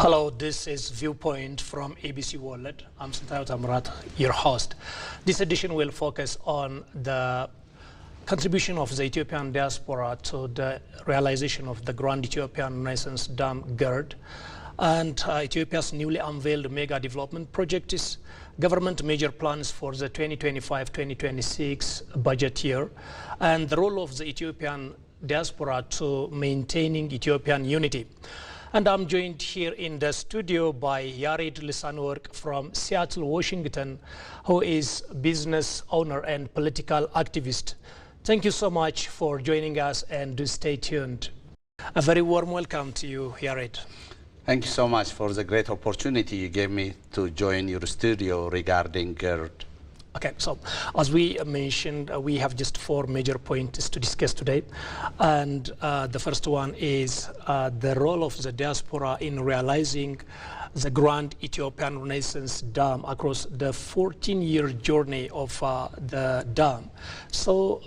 Hello, this is Viewpoint from ABC World. I'm Sintayot Amrat, your host. This edition will focus on the contribution of the Ethiopian diaspora to the realization of the Grand Ethiopian Renaissance Dam GERD and Ethiopia's newly unveiled mega development projects, government major plans for the 2025-2026 budget year, and the role of the Ethiopian diaspora to maintaining Ethiopian unity. And I'm joined here in the studio by Yared Lisanwork from Seattle, Washington, who is business owner and political activist. Thank you so much for joining us, and do stay tuned. A very warm welcome to you, Yared. Thank you so much for the great opportunity you gave me to join your studio regarding GERD. Okay, so as we mentioned, we have just four major points to discuss today. And the first one is the role of the diaspora in realizing the Grand Ethiopian Renaissance Dam across the 14-year journey of the dam. So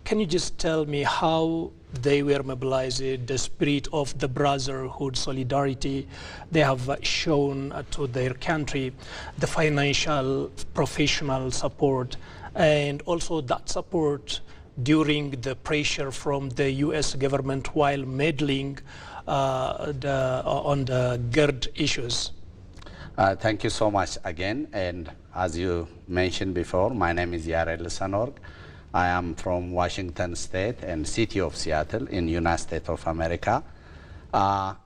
can you just tell me how they were mobilized, the spirit of the brotherhood, solidarity they have shown to their country, the financial, professional support, and also that support during the pressure from the U.S. government while meddling on the GERD issues? Thank you so much again. And as you mentioned before, my name is Yared Lisanwork. I am from Washington State and city of Seattle in United States of America.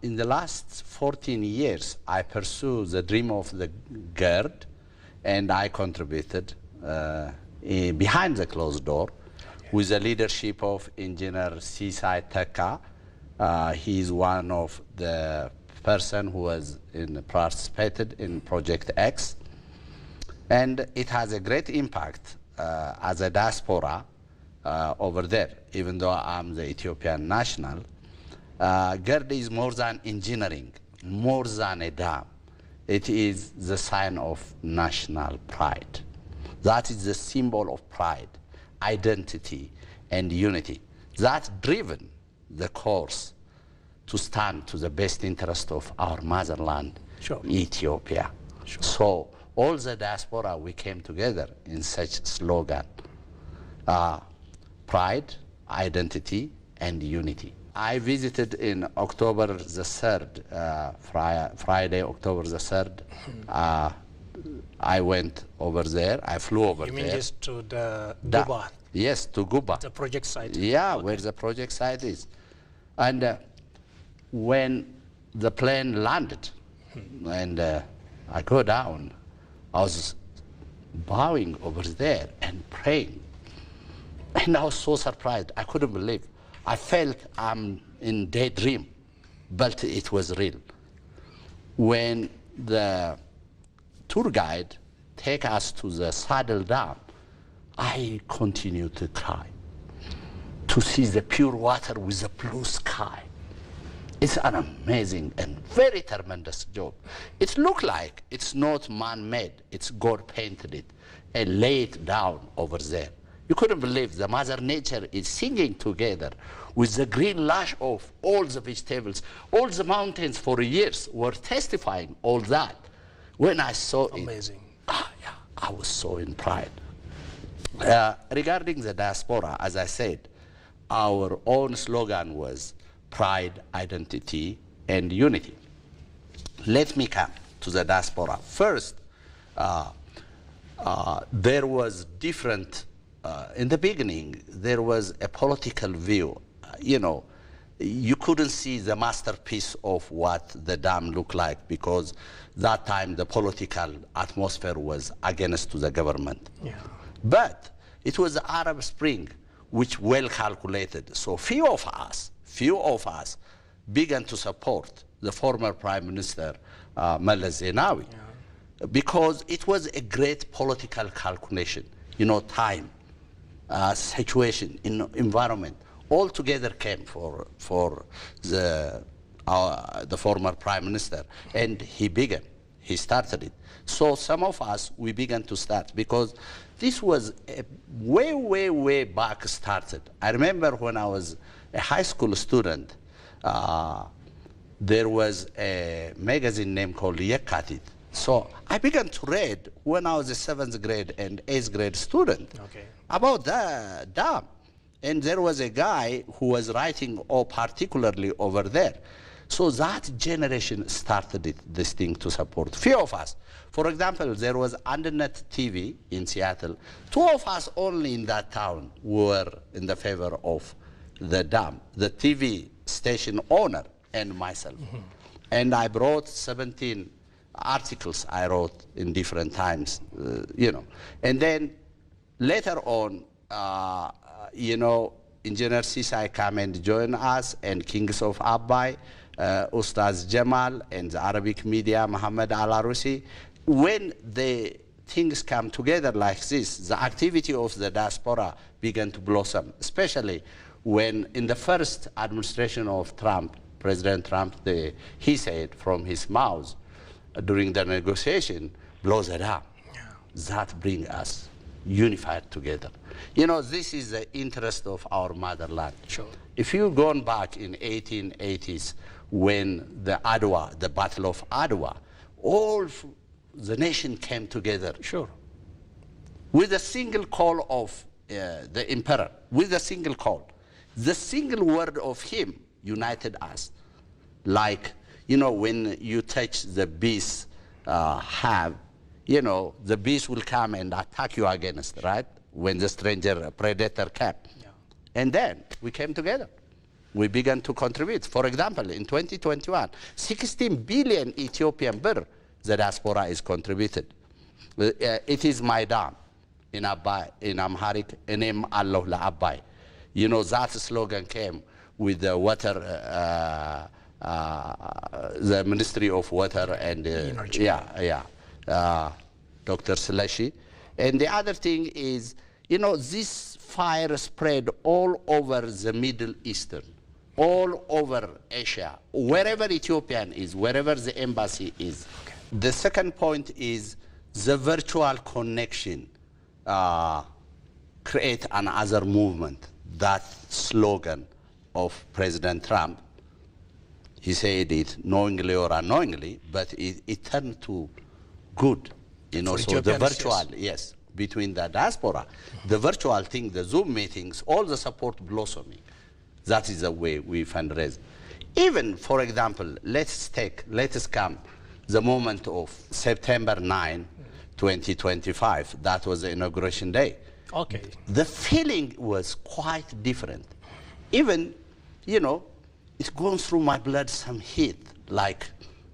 In the last 14 years, I pursued the dream of the GERD, and I contributed behind the closed door with the leadership of Engineer Seaside Tekka. He is one of the person who has participated in Project X, and it has a great impact as a diaspora over there. Even though I'm the Ethiopian national, GERD is more than engineering, more than a dam. It is the sign of national pride. That is the symbol of pride, identity, and unity. That's driven the course to stand to the best interest of our motherland, sure, Ethiopia. Sure. So all the diaspora, we came together in such slogan, pride, identity, and unity. I visited in October the 3rd, Friday, October the 3rd. I went over there, I flew over there. You mean just to the Guba? Yes, to Guba. The project site? Yeah, okay. Where the project site is. And when the plane landed, and I go down, I was bowing over there and praying. And I was so surprised. I couldn't believe. I felt I'm in daydream, but it was real. When the tour guide take us to the Saddle Dam, I continued to cry, to see the pure water with the blue sky. It's an amazing and very tremendous job. It looks like it's not man-made. It's God painted it and laid it down over there. You couldn't believe the Mother Nature is singing together with the green lush of all the vegetables. All the mountains for years were testifying all that. When I saw amazing. Yeah, I was so in pride. Regarding the diaspora, as I said, our own slogan was pride, identity, and unity. Let me come to the diaspora. First, there was different, in the beginning, there was a political view. You couldn't see the masterpiece of what the dam looked like because that time the political atmosphere was against to the government. Yeah. But it was the Arab Spring, which well calculated. So few of us began to support the former Prime Minister Meles Zenawi, because it was a great political calculation. Time, situation, environment, all together came for the former Prime Minister, and he started it. So some of us, we began to start because this was a way back started. I remember when I was a high school student, there was a magazine name called Yekatit. So I began to read when I was a 7th grade and 8th grade student about the dam. And there was a guy who was writing particularly over there. So that generation started this thing to support. Few of us. For example, there was Undernet TV in Seattle. 2 of us only in that town were in the favor of the dam, the TV station owner and myself. And I brought 17 articles I wrote in different times, you know. And then later on, you know, Engineer Sisai came and joined us, and Kings of Abbai, Ustaz Jamal, and the Arabic media, Muhammad Al-Arusi. When the things come together like this, the activity of the diaspora began to blossom, especially when in the first administration of Trump, President Trump, he said from his mouth during the negotiation, blow the dam. That brings us unified together. You know, this is the interest of our motherland. Sure. If you gone back in 1880s, when the Adwa, the Battle of Adwa, all the nation came together. Sure. With a single call of the emperor, with a single call. The single word of him united us. Like, you know, when you touch the beast you know, the beast will come and attack you against, right? When the stranger, predator came. Yeah. And then we came together. We began to contribute. For example, in 2021, 16 billion Ethiopian birr, the diaspora is contributed. It is my dam in Abbai, in Amharic, enem Allah la Abbai. You know, that slogan came with the water, the Ministry of Water and Energy. Dr. Selashi. And the other thing is, you know, this fire spread all over the Middle Eastern, all over Asia, wherever Ethiopian is, wherever the embassy is. Okay. The second point is the virtual connection create another movement. That slogan of President Trump, he said it knowingly or unknowingly, but it turned to good. You know, so the virtual, yes, between the diaspora, the virtual thing, the Zoom meetings, all the support blossoming. That is the way we fundraise. Even, for example, let's come the moment of September 9, 2025. That was the inauguration day. Okay. The feeling was quite different. Even, you know, it goes through my blood some heat, like,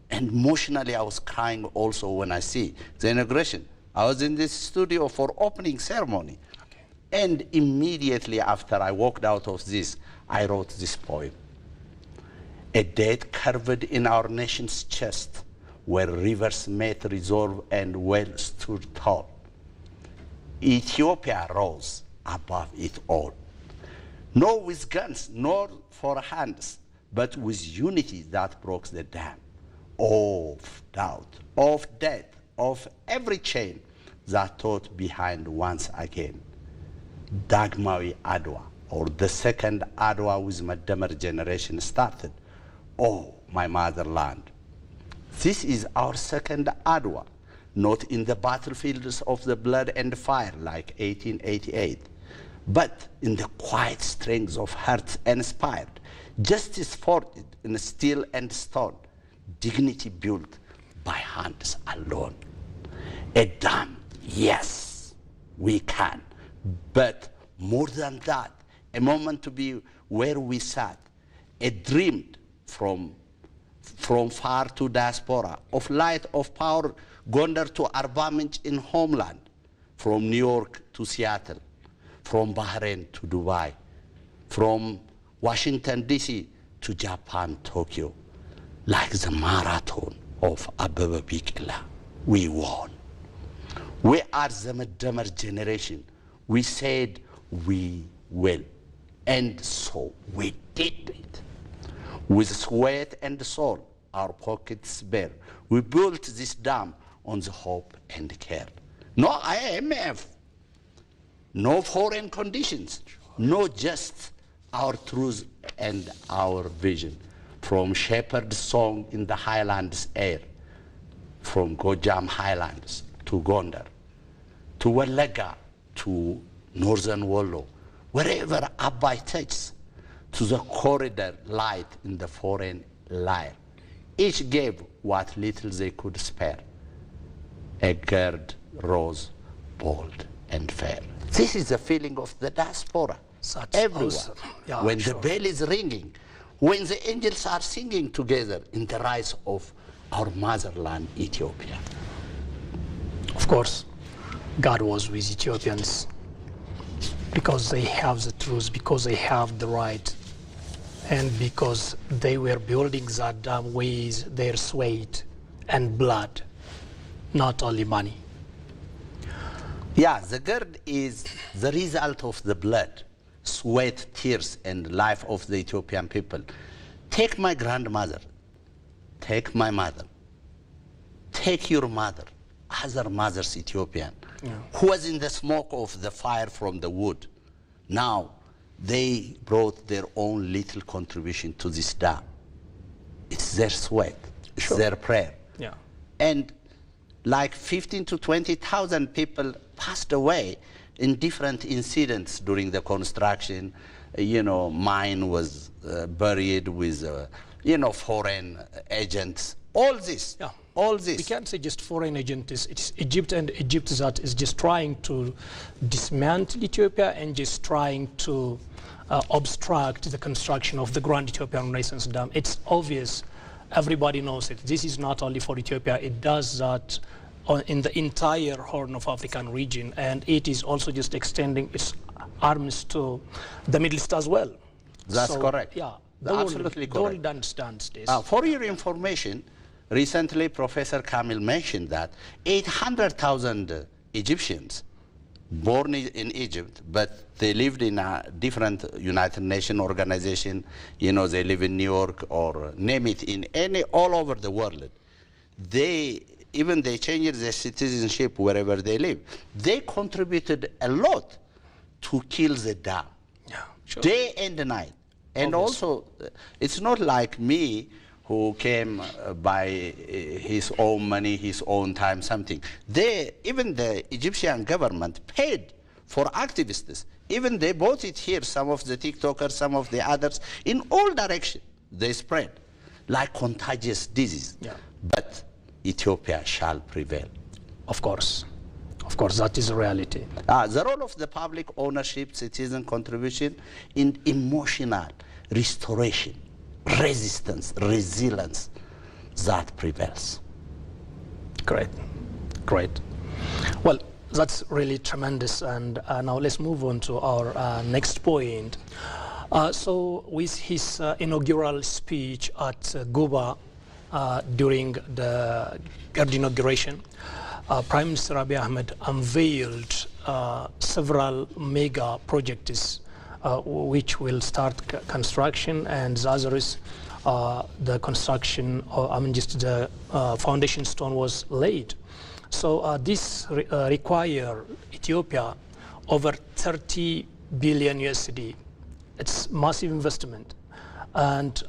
and emotionally I was crying also when I see the inauguration. I was in this studio for opening ceremony. Okay. And immediately after I walked out of this, I wrote this poem. A date carved in our nation's chest, where rivers met resolve and well stood tall. Ethiopia rose above it all. Not with guns, nor for hands, but with unity that broke the dam of doubt, of death, of every chain that taught behind once again. Dagmawi Adwa, or the second Adwa with Madamar generation started. Oh, my motherland. This is our second Adwa, not in the battlefields of the blood and fire like 1888, but in the quiet strength of hearts inspired, justice forged in steel and stone, dignity built by hands alone. A dam, yes, we can, but more than that, a moment to be where we sat, a dream from far to diaspora, of light, of power, Gondar to Arbaminch in homeland, from New York to Seattle, from Bahrain to Dubai, from Washington, D.C. to Japan, Tokyo, like the marathon of Ababa Bikila. We won. We are the Madamar generation. We said we will. And so we did it. With sweat and soul, our pockets bare, we built this dam on the hope and care. No IMF, no foreign conditions, no just our truth and our vision. from shepherd's song in the highlands air, from Gojam highlands to Gondar, to Walaga, to northern Wollo, wherever Abai touches, to the corridor light in the foreign lyre. Each gave what little they could spare, a gird rose bold and fair. This is the feeling of the diaspora. That's everywhere. awesome. Yeah, when sure. the bell is ringing, when the angels are singing together in the rise of our motherland, Ethiopia. Of course, God was with Ethiopians because they have the truth, because they have the right, and because they were building that dam with their sweat and blood, not only money. Yeah, the gird is the result of the blood, sweat, tears, and life of the Ethiopian people. Take my grandmother, take my mother, take your mother, other mothers Ethiopian, who was in the smoke of the fire from the wood. Now, they brought their own little contribution to this dam. It's their sweat, it's their prayer. Yeah. And like 15 to 20,000 people passed away in different incidents during the construction. You know, mine was buried with, you know, foreign agents. All this, all this. We can't say just foreign agents. It's Egypt, and Egypt that is just trying to dismantle Ethiopia and just trying to obstruct the construction of the Grand Ethiopian Renaissance Dam. It's obvious. Everybody knows it. This is not only for Ethiopia. It does that in the entire Horn of African region, and it is also just extending its arms to the Middle East as well. That's correct. Yeah, absolutely correct. The world understands this. For your information, recently Professor Kamil mentioned that 800,000 Egyptians born in Egypt, but they lived in a different United Nations organization. You know, they live in New York or name it, in all over the world. They changed their citizenship wherever they live. They contributed a lot to kill the dam, day and night. And also, it's not like me who came by his own money, his own time, something. Even the Egyptian government paid for activists. Even they bought it here, some of the TikTokers, some of the others, in all directions. They spread like contagious disease. Yeah. But Ethiopia shall prevail. Of course, that is a reality. The role of the public ownership, citizen contribution in emotional restoration, resistance, resilience, that prevails. Great. Well, that's really tremendous. And now let's move on to our next point. So with his inaugural speech at Guba during the GERD inauguration, Prime Minister Abiy Ahmed unveiled several mega projects which will start construction, and the other is the construction, the foundation stone was laid. So this require Ethiopia over 30 billion USD. It's massive investment, and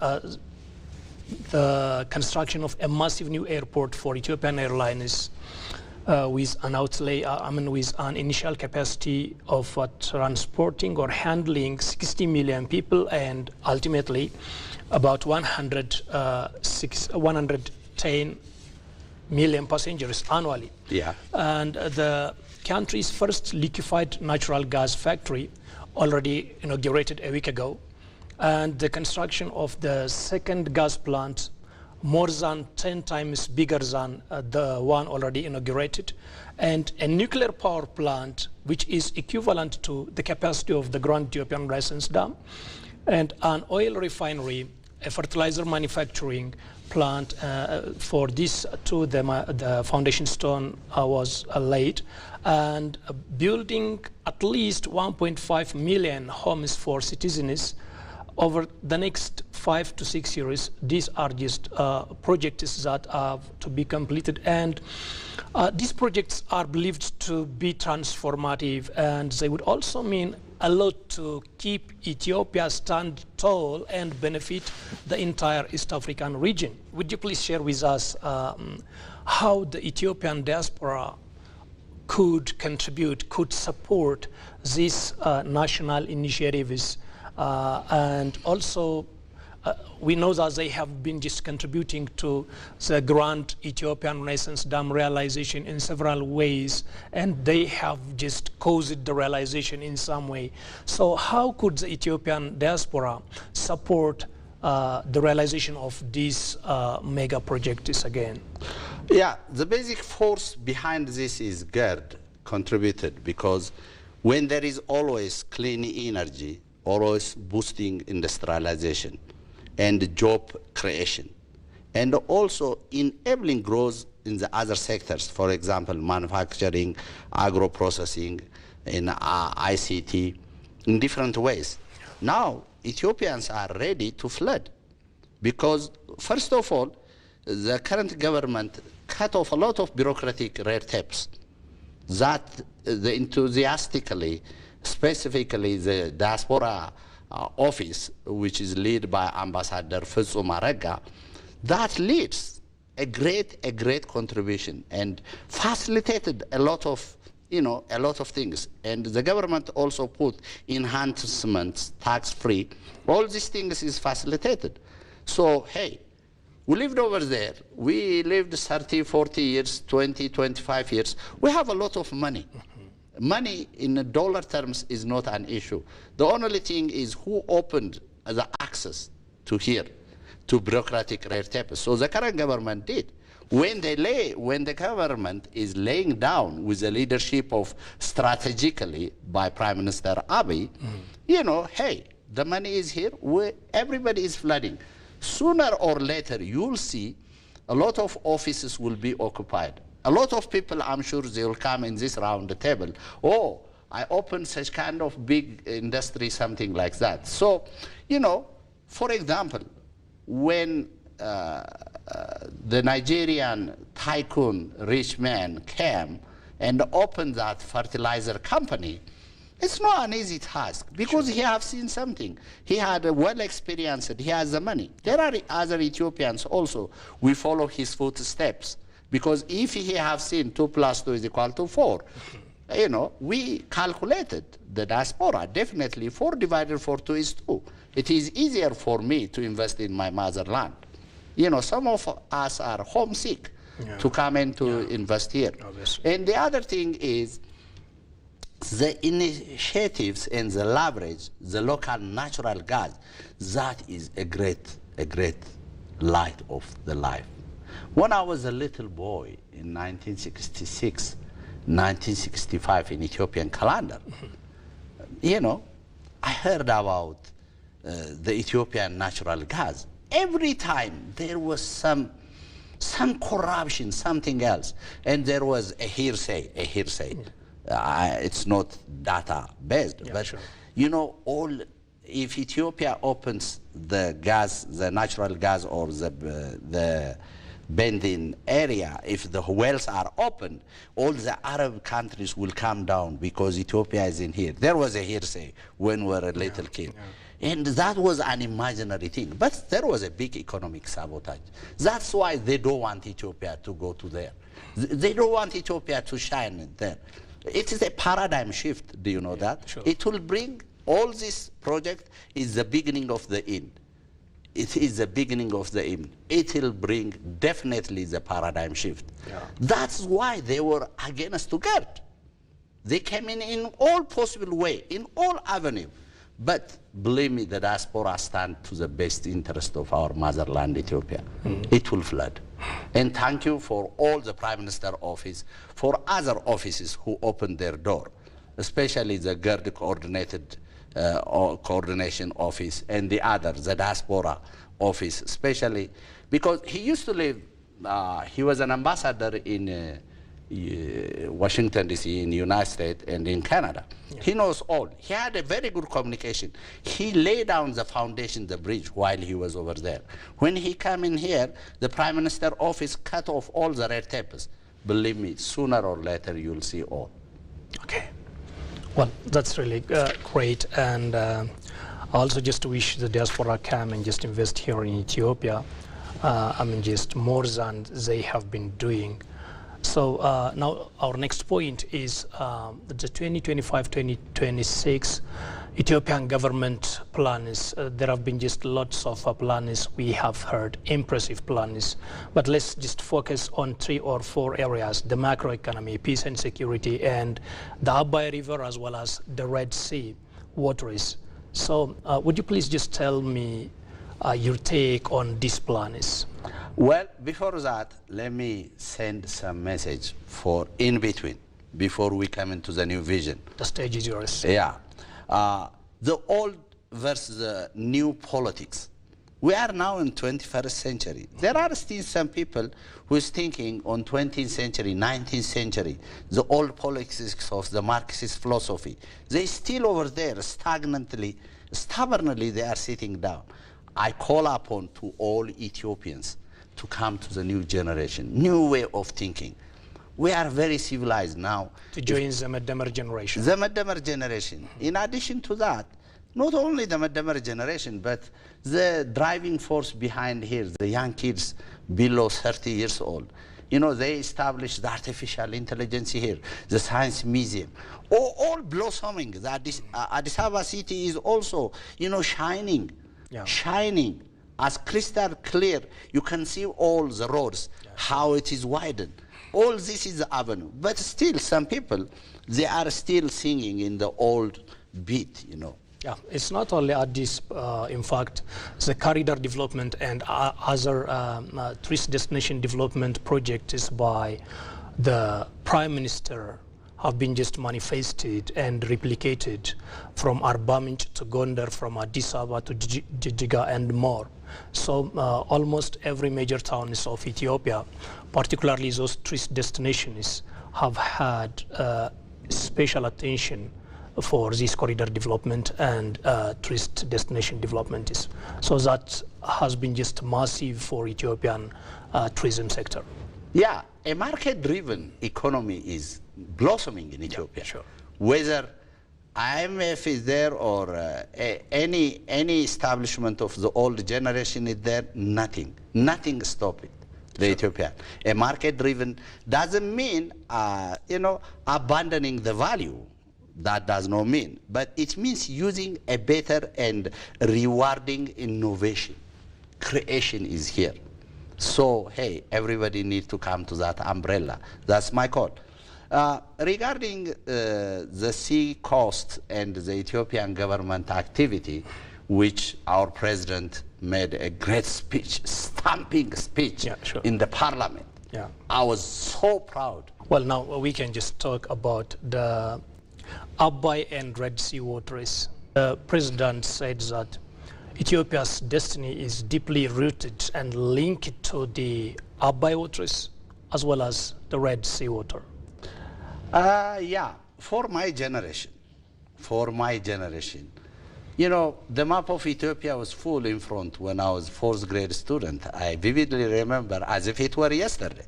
the construction of a massive new airport for Ethiopian Airlines with an outlay, with an initial capacity of transporting or handling 60 million people, and ultimately about 110 million passengers annually. Yeah. And the country's first liquefied natural gas factory already inaugurated a week ago, and the construction of the second gas plant more than 10 times bigger than the one already inaugurated, and a nuclear power plant which is equivalent to the capacity of the Grand Ethiopian Renaissance Dam, and an oil refinery, a fertilizer manufacturing plant. For this too, the foundation stone was laid, and building at least 1.5 million homes for citizens over the next 5 to 6 years. These are just projects that are to be completed, and these projects are believed to be transformative, and they would also mean a lot to keep Ethiopia stand tall and benefit the entire East African region. Would you please share with us how the Ethiopian diaspora could contribute, could support these national initiatives, and also we know that they have been just contributing to the Grand Ethiopian Renaissance Dam realization in several ways, and they have just caused the realization in some way. So how could the Ethiopian diaspora support the realization of these mega projects again? Yeah, the basic force behind this is GERD contributed, because when there is always clean energy, always boosting industrialization and job creation, and also enabling growth in the other sectors, for example, manufacturing, agro-processing, in ICT, in different ways. Now, Ethiopians are ready to flood because, first of all, the current government cut off a lot of bureaucratic red tapes that enthusiastically, specifically the diaspora office, which is led by Ambassador Fitsum Arega, that leads a great contribution and facilitated a lot of things. And the government also put enhancements, tax-free. All these things is facilitated. So, hey, we lived over there. We lived 30, 40 years, 20, 25 years. We have a lot of money. Money in dollar terms is not an issue. The only thing is who opened the access to here, to bureaucratic red tape. So the current government did. When the government is laying down with the leadership of strategically by Prime Minister Abiy, hey, the money is here, everybody is flooding. Sooner or later, you'll see a lot of offices will be occupied. A lot of people, I'm sure, they will come in this round the table. Oh, I opened such kind of big industry, something like that. So, for example, when the Nigerian tycoon rich man came and opened that fertilizer company, it's not an easy task because he has seen something. He had a well experienced, he has the money. There are other Ethiopians also. We follow his footsteps because if he have seen 2 + 2 is equal to 4, we calculated the diaspora, definitely 4 divided 4 2 is 2. It is easier for me to invest in my motherland. Some of us are homesick to come in to invest here. Obviously. And the other thing is the initiatives and the leverage, the local natural gas, that is a great light of the life. When I was a little boy in 1966, 1965 in Ethiopian calendar, I heard about the Ethiopian natural gas. Every time there was some corruption, something else, and there was a hearsay. It's not data based, but sure. If Ethiopia opens the gas, the natural gas, or the bending area, if the wells are open, all the Arab countries will come down because Ethiopia is in here. There was a hearsay when we were a little kid. And that was an imaginary thing. But there was a big economic sabotage. That's why they don't want Ethiopia to go to there. They don't want Ethiopia to shine there. It is a paradigm shift. Do you know that? Sure. It will bring all this project is the beginning of the end. It is the beginning of the end. It will bring definitely the paradigm shift. Yeah. That's why they were against GERD. They came in all possible way, in all avenue. But believe me, the diaspora stand to the best interest of our motherland, Ethiopia. It will flood. And thank you for all the Prime Minister office, for other offices who opened their door, especially the GERD coordination office and the others, the diaspora office, especially because he used to live, he was an ambassador in Washington, D.C., in the United States and in Canada. Yeah. He knows all. He had a very good communication. He laid down the foundation, the bridge, while he was over there. When he came in here, the Prime Minister office cut off all the red tapes. Believe me, sooner or later you'll see all. Okay. Well, that's really great, and I also just wish the diaspora come and just invest here in Ethiopia. I mean, just more than they have been doing. So now our next point is the 2025-2026 Ethiopian government plans. There have been just lots of plans. We have heard impressive plans, but let's just focus on 3 or 4 areas: the macroeconomy, peace and security, and the Abai River, as well as the Red Sea waterways. So would you please just tell me your take on these plans? Well, before that, let me send some message for in between, before we come into the new vision. The stage is yours. Yeah. The old versus the new politics. We are now in 21st century. There are still some people who is thinking on 20th century, 19th century, the old politics of the Marxist philosophy. They still over there, stubbornly, they are sitting down. I call upon to all Ethiopians to come to the new generation, new way of thinking. We are very civilized now. To join the Madamar generation. The Madamar generation. In addition to that, not only the Madamar generation, but the driving force behind here, the young kids below 30 years old. You know, they established the artificial intelligence here, the science museum, all blossoming. The Addis Ababa city is also, you know, shining, shining as crystal clear. You can see all the roads, how it is widened. All this is the avenue. But still, some people, they are still singing in the old beat, you know. Yeah, it's not only at this, in fact, the corridor development and other tourist destination development projects by the Prime Minister have been just manifested and replicated from Arba Minch to Gondar, from Addis Ababa to Jijiga and more. So almost every major towns of Ethiopia, particularly those tourist destinations, have had special attention for this corridor development and tourist destination development. So that has been just massive for Ethiopian tourism sector. Yeah, a market-driven economy is blossoming in Ethiopia. Yeah, sure. Whether IMF is there or any establishment of the old generation is there, nothing stop it. The Ethiopian. A market-driven doesn't mean, you know, abandoning the value. That does not mean. But it means using a better and rewarding innovation. Creation is here. So, hey, everybody needs to come to that umbrella. That's my call. Regarding the sea coast and the Ethiopian government activity, which our president made a great speech, stamping speech in the parliament. Yeah. I was so proud. Well, now we can just talk about the Abai and Red Sea waters. The president said that Ethiopia's destiny is deeply rooted and linked to the Abai waters as well as the Red Sea water. Yeah, for my generation, you know, the map of Ethiopia was full in front when I was 4th grade student. I vividly remember as if it were yesterday.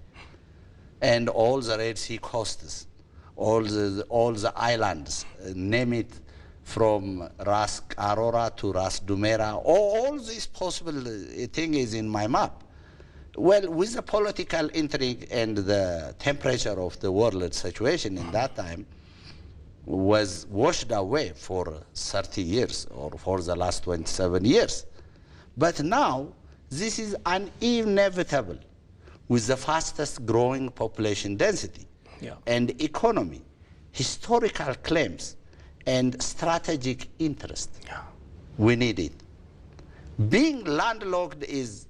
And all the Red Sea coasts, all the islands, name it, from Ras Aurora to Ras Dumera, all this possible thing is in my map. Well, with the political intrigue and the temperature of the world situation in that time was washed away for 30 years or for the last 27 years. But now, this is inevitable with the fastest growing population density and economy, historical claims, and strategic interest. We need it. Being landlocked is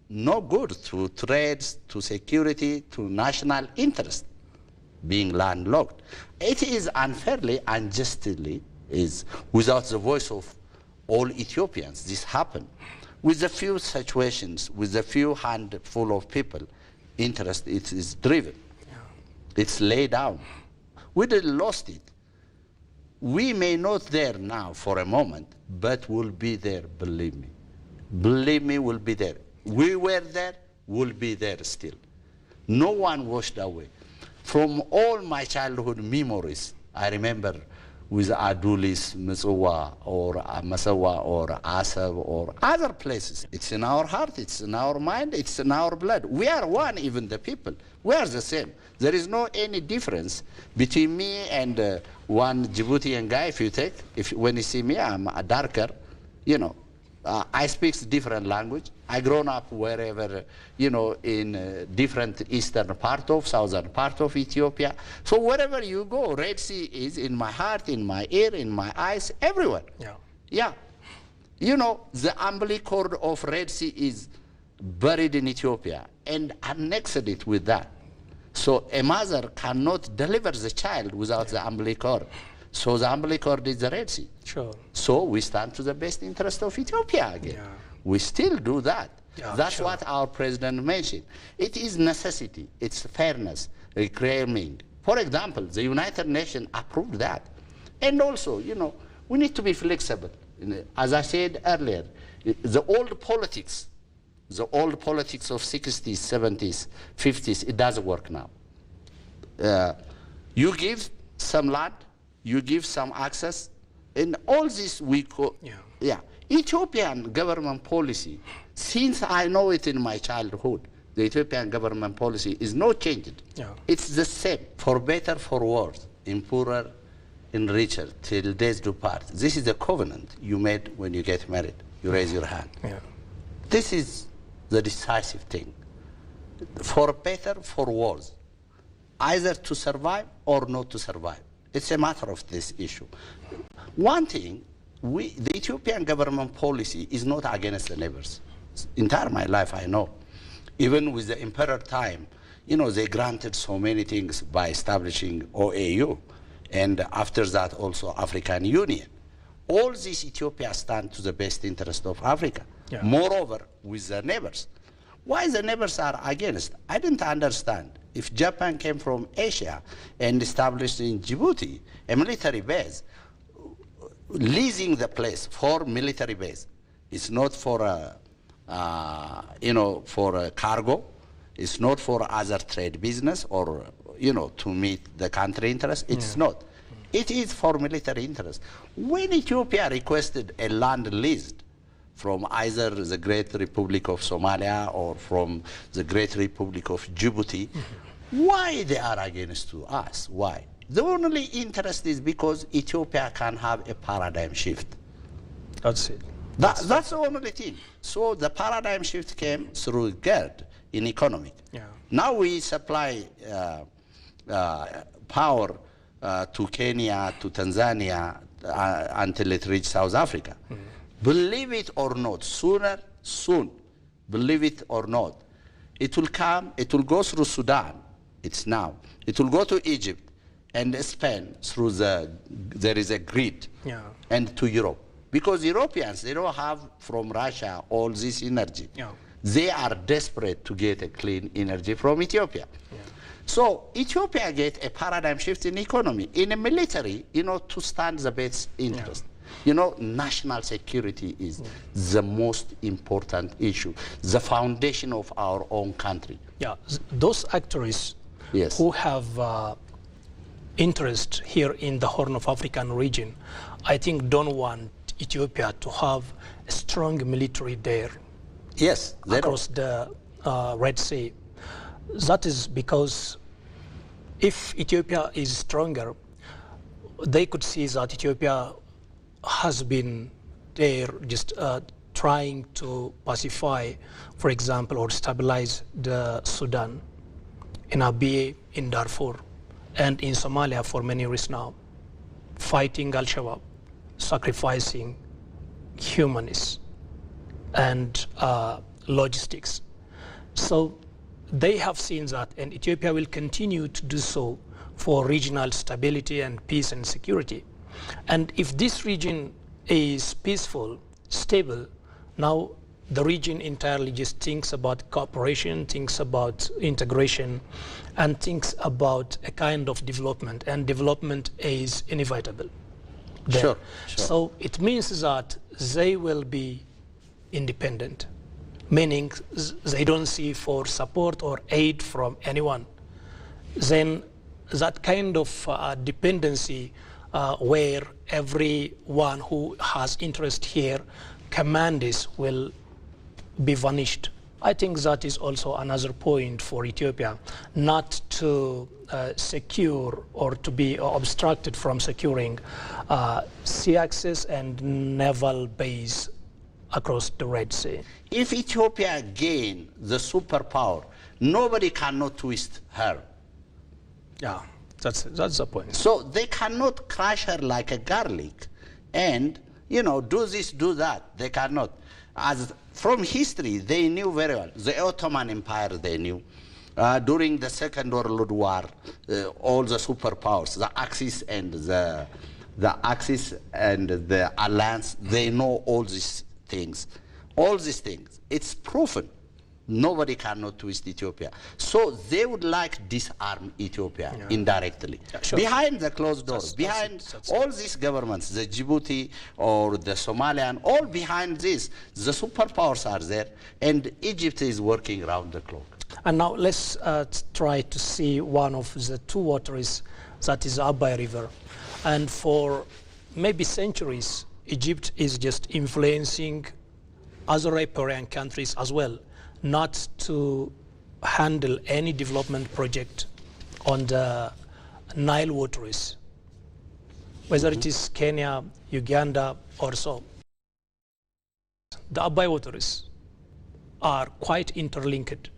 no good to trades, to security, to national interest. Being landlocked, it is unfairly, unjustly, is without the voice of all Ethiopians. This happened with a few situations, with a few handful of people. Interest it is driven. It's laid down. We didn't lost it. We may not there now for a moment, but we'll be there. Believe me. Believe me, we'll be there. We were there, we'll be there still. No one washed away. From all my childhood memories, I remember with Adulis, Mitsuwa, or Masawa, or Asab, or other places. It's in our heart, it's in our mind, it's in our blood. We are one, even the people. We are the same. There is no any difference between me and one Djiboutian guy. If you take, when you see me, I'm a darker, you know. I speak different language. I grown up wherever, you know, in different eastern part of, southern part of Ethiopia. So wherever you go, Red Sea is in my heart, in my ear, in my eyes, everywhere. Yeah. Yeah. You know, the umbilical cord of Red Sea is buried in Ethiopia and annexed it with that. So a mother cannot deliver the child without the umbilical cord. So the umbilical cord is the Red Sea. Sure. So we stand to the best interest of Ethiopia again. Yeah. We still do that. Yeah, That's sure. what our president mentioned. It is necessity. It's fairness, reclaiming. For example, the United Nations approved that. And also, you know, we need to be flexible. As I said earlier, the old politics of 60s, 70s, 50s, it doesn't work now. You give some land, you give some access, and all this yeah. Ethiopian government policy, since I know it in my childhood, the Ethiopian government policy is not changed. Yeah. It's the same, for better, for worse, in poorer, in richer, till death do part. This is the covenant you made when you get married. You raise your hand. Yeah. This is the decisive thing. For better, for worse, either to survive or not to survive. It's a matter of this issue. One thing, the Ethiopian government policy is not against the neighbors. Entire my life, I know. Even with the emperor time, you know, they granted so many things by establishing OAU, and after that also African Union. All this Ethiopia stand to the best interest of Africa. Yeah. Moreover, with the neighbors. Why the neighbors are against? I didn't understand. If Japan came from Asia and established in Djibouti a military base, leasing the place for military base, it's not for you know, for a cargo, it's not for other trade business or, you know, to meet the country interest. It's not. It is for military interest. When Ethiopia requested a land leased from either the Great Republic of Somalia or from the Great Republic of Djibouti, why they are against to us? Why? The only interest is because Ethiopia can have a paradigm shift. That's it. That's the only thing. So the paradigm shift came through GERD in economic. Yeah. Now we supply power to Kenya, to Tanzania, until it reaches South Africa. Believe it or not, soon, believe it or not, it will come, it will go through Sudan, it's now. It will go to Egypt and Spain through there is a grid, Yeah. and to Europe. Because Europeans, they don't have from Russia all this energy. Yeah. They are desperate to get a clean energy from Ethiopia. Yeah. So Ethiopia get a paradigm shift in economy, in a military, you know, to stand the best interest. You know, national security is the most important issue, the foundation of our own country. Yeah, those actors Yes. who have interest here in the Horn of African region, I think don't want Ethiopia to have a strong military there Yes, they across the Red Sea. That is because if Ethiopia is stronger, they could see that Ethiopia has been there just trying to pacify, for example, or stabilize the Sudan, in Abyei, in Darfur, and in Somalia for many years now, fighting Al-Shabaab, sacrificing humanists and logistics. So they have seen that, and Ethiopia will continue to do so for regional stability and peace and security. And if this region is peaceful, stable, now the region entirely just thinks about cooperation, thinks about integration, and thinks about a kind of development, and development is inevitable there. Sure. So it means that they will be independent, meaning they don't see for support or aid from anyone. Then that kind of dependency where everyone who has interest here, commands will be vanished. I think that is also another point for Ethiopia, not to secure or to be obstructed from securing sea access and naval base across the Red Sea. If Ethiopia gain the superpower, nobody cannot twist her. Yeah, that's the point. So they cannot crush her like a garlic and, you know, do this, do that. They cannot. As from history, they knew very well. The Ottoman Empire, they knew. During the Second World War, all the superpowers, the Axis and the Axis and the Alliance, they know all these things. All these things. It's proven. Nobody cannot twist Ethiopia. So they would like disarm Ethiopia indirectly. Yeah, sure. Behind the closed doors, behind all these governments, the Djibouti or the Somalian, all behind this, the superpowers are there, and Egypt is working around the clock. And now let's try to see one of the two waters, that is Abai River. And for maybe centuries, Egypt is just influencing other riparian countries as well, not to handle any development project on the Nile waters, whether it is Kenya, Uganda, or so. The Abai waters are quite interlinked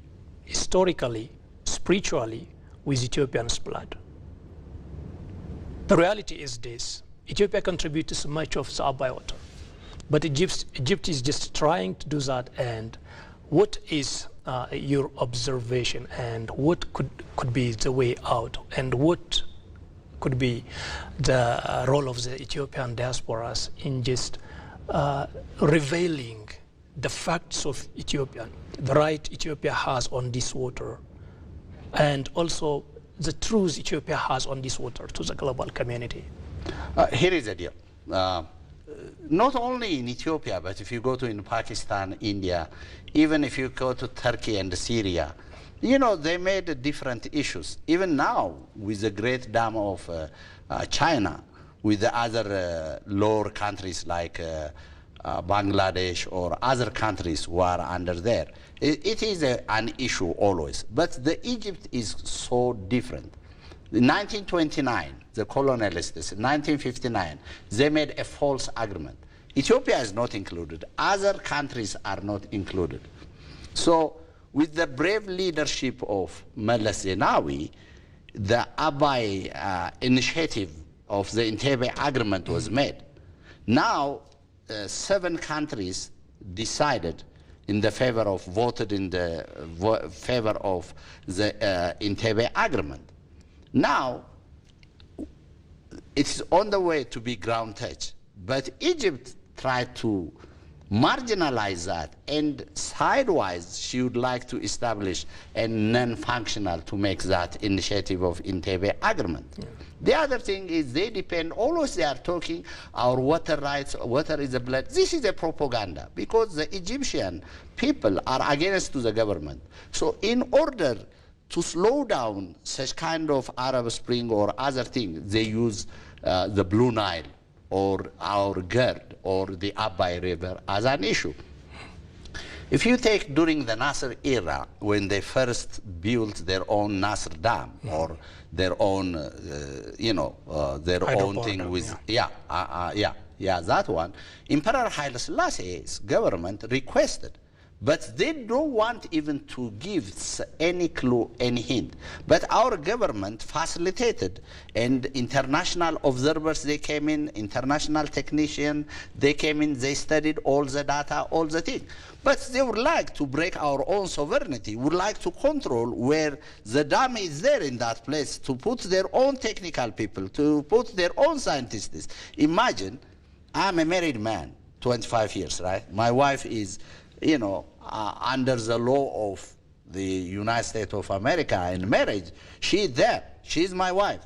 historically, spiritually, with Ethiopian's blood. The reality is this: Ethiopia contributes much of the Abai water, but Egypt is just trying to do that. And what is your observation, and what could be the way out, and what could be the role of the Ethiopian diasporas in just revealing the facts of Ethiopia, the right Ethiopia has on this water, and also the truth Ethiopia has on this water to the global community? Here is the deal. Not only in Ethiopia, but if you go to in Pakistan, India, even if you go to Turkey and Syria, you know, they made different issues. Even now, with the Great Dam of China, with the other lower countries like Bangladesh or other countries who are under there, it is an issue always. But the Egypt is so different. In 1929, the colonialists, in 1959, they made a false agreement. Ethiopia is not included. Other countries are not included. So with the brave leadership of Meles Zenawi, the Abai initiative of the Entebbe agreement was made. Now, 7 countries decided in the favor of, voted in the favor of the Entebbe agreement. Now, it's on the way to be ground touch, but Egypt tried to marginalize that, and sidewise she would like to establish a non-functional to make that initiative of Entebbe agreement. Yeah. The other thing is they depend, always they are talking our water rights, water is the blood. This is a propaganda because the Egyptian people are against to the government. So in order to slow down such kind of Arab Spring or other things, they use the Blue Nile or our GERD or the Abai River as an issue. If you take during the Nasser era, when they first built their own Nasser Dam or their own, their own thing with, that one, Emperor Haile Selassie's government requested, but they don't want even to give any clue, any hint. But our government facilitated, and international observers, they came in, international technicians, they came in, they studied all the data, all the things. But they would like to break our own sovereignty, would like to control where the dam is there in that place, to put their own technical people, to put their own scientists. Imagine, I'm a married man, 25 years, right? My wife is, under the law of the United States of America in marriage, she's there. She's my wife.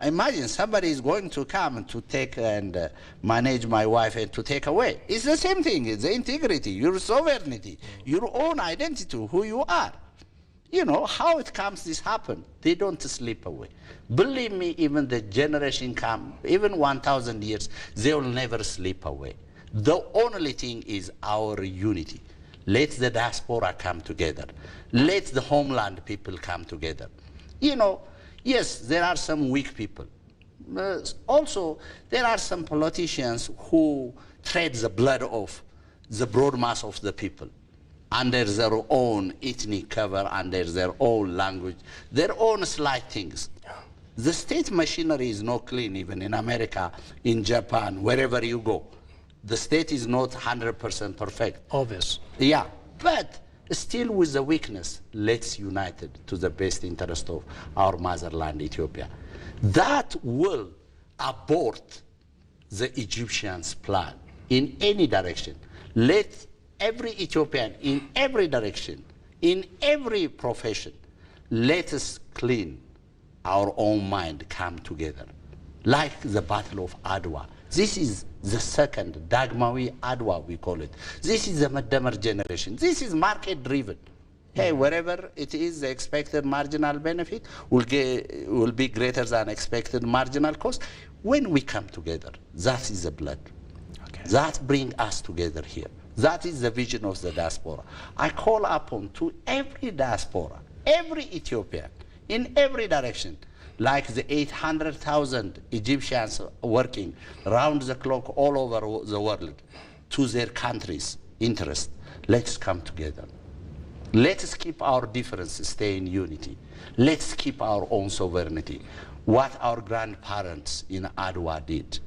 Imagine somebody is going to come to take and manage my wife and to take away. It's the same thing. It's the integrity, your sovereignty, your own identity, who you are. You know, how it comes this happen? They don't sleep away. Believe me, even the generation come, even 1,000 years, they will never sleep away. The only thing is our unity. Let the diaspora come together. Let the homeland people come together. You know, yes, there are some weak people. Also, there are some politicians who trade the blood of the broad mass of the people under their own ethnic cover, under their own language, their own slight things. The state machinery is not clean, even in America, in Japan, wherever you go. The state is not 100% perfect. Obvious. Yeah, but still with the weakness, let's unite it to the best interest of our motherland, Ethiopia. That will abort the Egyptians' plan in any direction. Let every Ethiopian in every direction, in every profession, let us clean our own mind, come together. Like the Battle of Adwa. This is the second Dagmawi Adwa, we call it. This is the Madamar generation. This is market driven. Hey, wherever it is, the expected marginal benefit will be greater than expected marginal cost. When we come together, that is the blood. Okay. That brings us together here. That is the vision of the diaspora. I call upon to every diaspora, every Ethiopian, in every direction, like the 800,000 Egyptians working round the clock all over the world, to their country's interest. Let's come together. Let's keep our differences, stay in unity. Let's keep our own sovereignty. What our grandparents in Adwa did.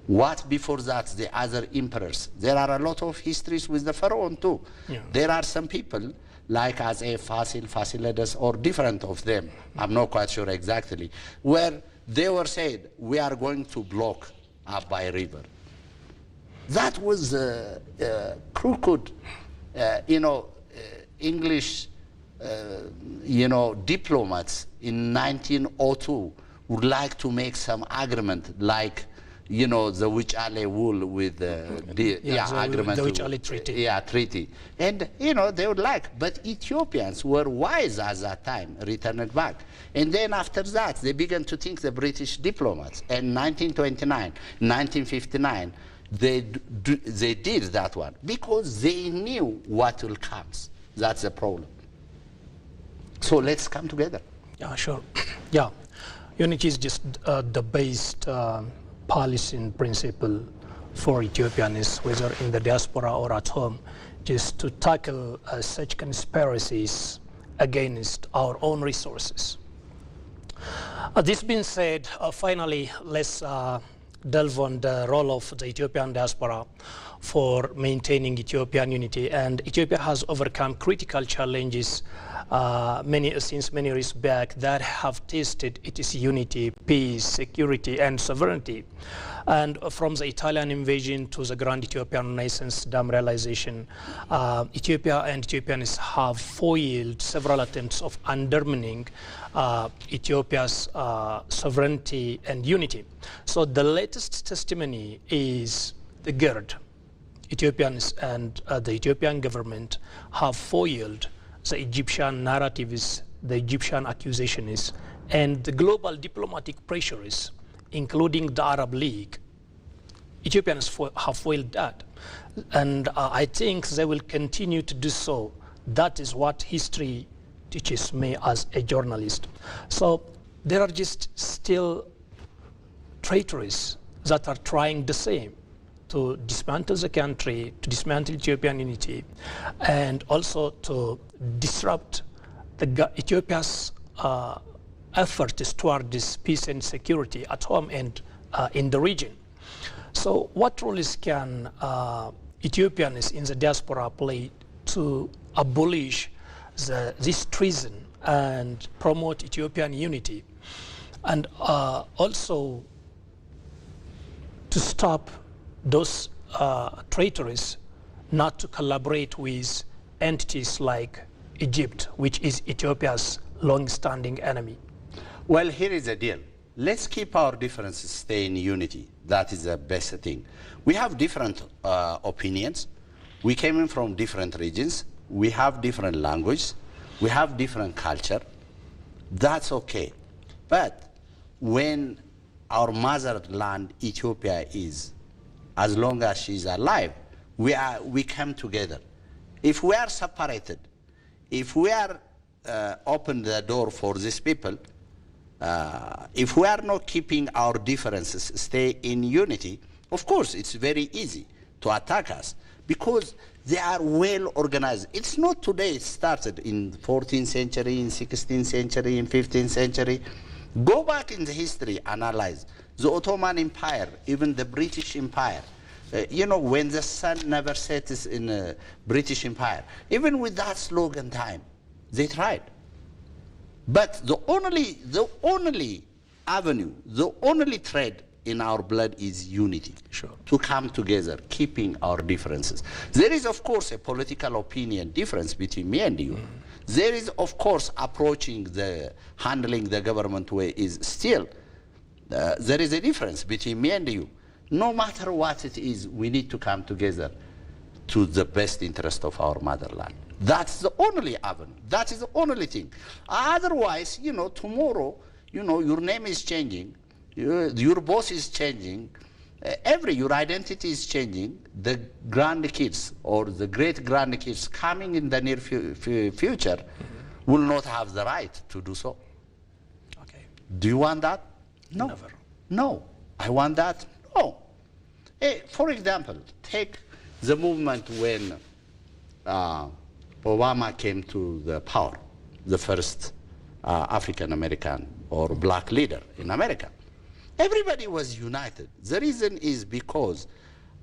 What before that, the other emperors. There are a lot of histories with the pharaoh too. Yeah. There are some people like as a Fasilides or different of them, I'm not quite sure exactly, where they were said, we are going to block Abai River. That was crooked, English, diplomats in 1902 would like to make some agreement like, the Wichale wool with the agreement. The Wichale Treaty. Yeah, treaty. And, they would like, but Ethiopians were wise at that time, returned it back. And then after that, they began to think, the British diplomats. And 1929, 1959, they did that one because they knew what will come. That's the problem. So let's come together. Yeah, sure. Yeah, unity is just the based policy and principle for Ethiopians, whether in the diaspora or at home, just to tackle such conspiracies against our own resources. This being said, finally, let's delve on the role of the Ethiopian diaspora for maintaining Ethiopian unity. And Ethiopia has overcome critical challenges since many years back that have tested its unity, peace, security, and sovereignty. And from the Italian invasion to the Grand Ethiopian Renaissance Dam realization, Ethiopia and Ethiopians have foiled several attempts of undermining Ethiopia's sovereignty and unity. So the latest testimony is the GERD. Ethiopians and the Ethiopian government have foiled the Egyptian narratives, the Egyptian accusations, and the global diplomatic pressures, including the Arab League. Ethiopians have foiled that. And I think they will continue to do so. That is what history teaches me as a journalist. So there are just still traitors that are trying the same, to dismantle the country, to dismantle Ethiopian unity, and also to disrupt Ethiopia's efforts toward this peace and security at home and in the region. So what roles can Ethiopians in the diaspora play to abolish this treason and promote Ethiopian unity, and also to stop those traitors not to collaborate with entities like Egypt, which is Ethiopia's long-standing enemy? Well, here is the deal. Let's keep our differences, stay in unity. That is the best thing. We have different opinions. We came in from different regions. We have different languages. We have different culture. That's okay. But when our motherland, Ethiopia, is, as long as she's alive, we come together. If we are separated, if we are open the door for these people, if we are not keeping our differences, stay in unity, of course, it's very easy to attack us because they are well organized. It's not today it started in 14th century, in 16th century, in 15th century. Go back in the history, analyze. The Ottoman Empire, even the British Empire. You know, when the sun never sets in the British Empire, even with that slogan time, they tried. But the only avenue, the only thread in our blood is unity. Sure. To come together, keeping our differences. There is, of course, a political opinion difference between me and you. There is, of course, handling the government way is still, there is a difference between me and you. No matter what it is, we need to come together to the best interest of our motherland. That's the only avenue. That is the only thing. Otherwise, you know, tomorrow, you know, your name is changing, your boss is changing, your identity is changing. The grandkids or the great-grandkids coming in the near future will not have the right to do so. Okay. Do you want that? No. Never. No. I want that? No. For example, take the movement when Obama came to the power, the first African-American or black leader in America. Everybody was united. The reason is because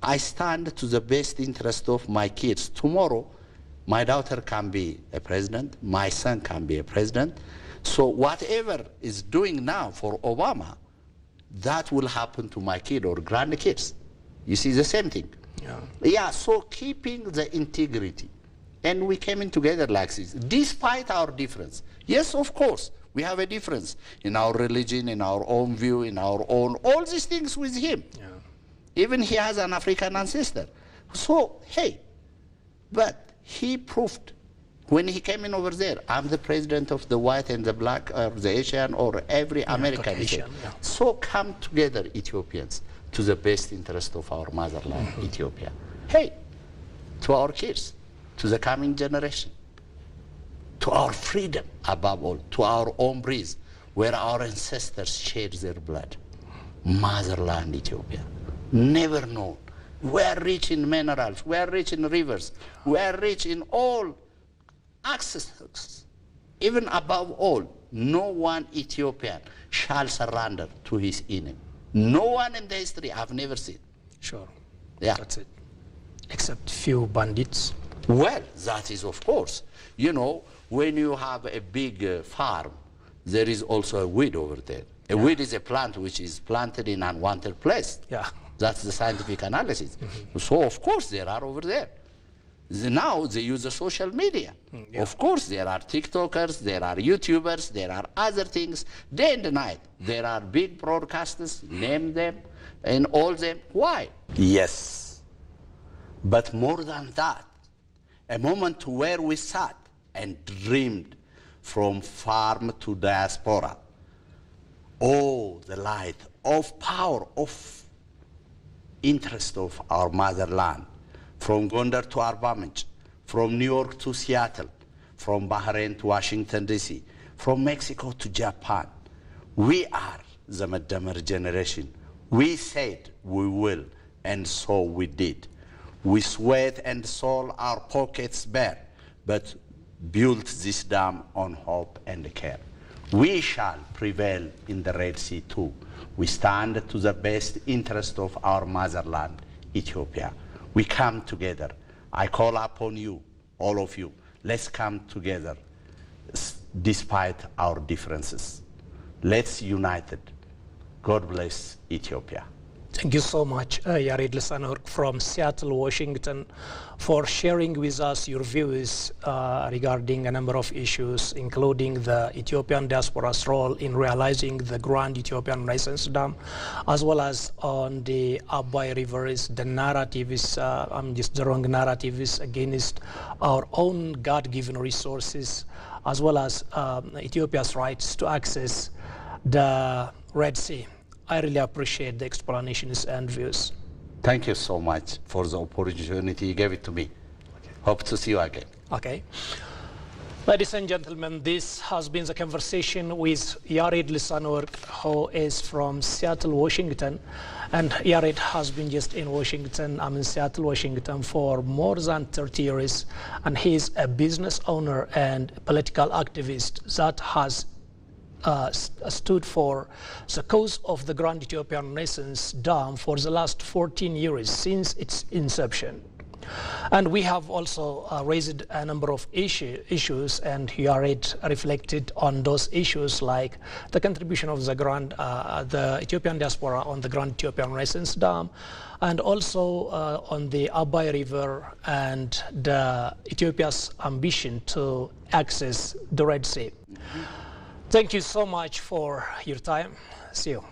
I stand to the best interest of my kids. Tomorrow, my daughter can be a president, my son can be a president. So whatever is doing now for Obama, that will happen to my kid or grandkids. You see the same thing. Yeah. Yeah, so keeping the integrity. And we came in together like this, despite our difference. Yes, of course, we have a difference in our religion, in our own view, in our own, all these things with him. Yeah. Even he has an African ancestor. So, hey, but he proved when he came in over there, I'm the president of the white and the black, or the Asian, or every American. Caucasian, yeah. So come together, Ethiopians, to the best interest of our motherland, Ethiopia. Hey, to our kids, to the coming generation, to our freedom, above all, to our own breeze, where our ancestors shed their blood. Motherland, Ethiopia, never known. We are rich in minerals, we are rich in rivers, we are rich in all access. Even above all, no one Ethiopian shall surrender to his enemy. No one in the history I've never seen. Sure. Yeah. That's it. Except few bandits. Well, that is of course. You know, when you have a big farm, there is also a weed over there. A weed is a plant which is planted in an unwanted place. Yeah. That's the scientific analysis. So of course there are over there. Now they use the social media. Yeah. Of course there are TikTokers, there are YouTubers, there are other things. Day and night there are big broadcasters, name them, and all them. Why? Yes. But more than that, a moment where we sat and dreamed from farm to diaspora. Oh, the light of power, of interest of our motherland. From Gondar to Arbaminch, from New York to Seattle, from Bahrain to Washington, D.C., from Mexico to Japan. We are the Madamar generation. We said we will, and so we did. We sweat and sold our pockets bare, but built this dam on hope and care. We shall prevail in the Red Sea too. We stand to the best interest of our motherland, Ethiopia. We come together. I call upon you, all of you. Let's come together despite our differences. Let's unite it. God bless Ethiopia. Thank you so much, Yared Lisanorg from Seattle, Washington, for sharing with us your views regarding a number of issues, including the Ethiopian diaspora's role in realizing the Grand Ethiopian Renaissance Dam, as well as on the Abai River is the narrative is, just the wrong narrative is against our own God-given resources as well as Ethiopia's rights to access the Red Sea. I really appreciate the explanations and views. Thank you so much for the opportunity you gave it to me. Okay. Hope to see you again. Okay. Ladies and gentlemen, this has been the conversation with Yared Lisanur, who is from Seattle, Washington. And Yared has been just in Washington, I'm in Seattle, Washington for more than 30 years. And he's a business owner and political activist that has stood for the cause of the Grand Ethiopian Renaissance Dam for the last 14 years since its inception. And we have also raised a number of issues, and Yared reflected on those issues like the contribution of the Ethiopian diaspora on the Grand Ethiopian Renaissance Dam, and also on the Abai River and Ethiopia's ambition to access the Red Sea. Thank you so much for your time. See you.